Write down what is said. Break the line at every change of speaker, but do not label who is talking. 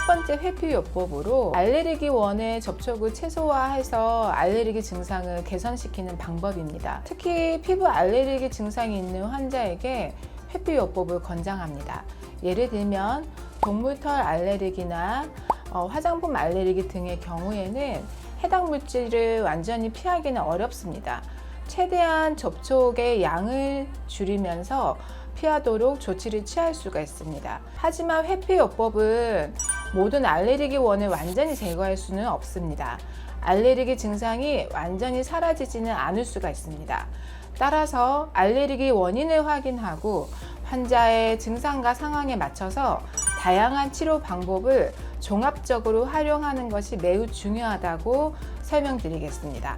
번째 회피요법으로 알레르기 원의 접촉을 최소화해서 알레르기 증상을 개선시키는 방법입니다. 특히 피부 알레르기 증상이 있는 환자에게 회피요법을 권장합니다. 예를 들면 동물털 알레르기나 화장품 알레르기 등의 경우에는 해당 물질을 완전히 피하기는 어렵습니다. 최대한 접촉의 양을 줄이면서 피하도록 조치를 취할 수가 있습니다. 하지만 회피요법은 모든 알레르기 원을 완전히 제거할 수는 없습니다. 알레르기 증상이 완전히 사라지지는 않을 수가 있습니다. 따라서 알레르기 원인을 확인하고 환자의 증상과 상황에 맞춰서 다양한 치료 방법을 종합적으로 활용하는 것이 매우 중요하다고 설명드리겠습니다.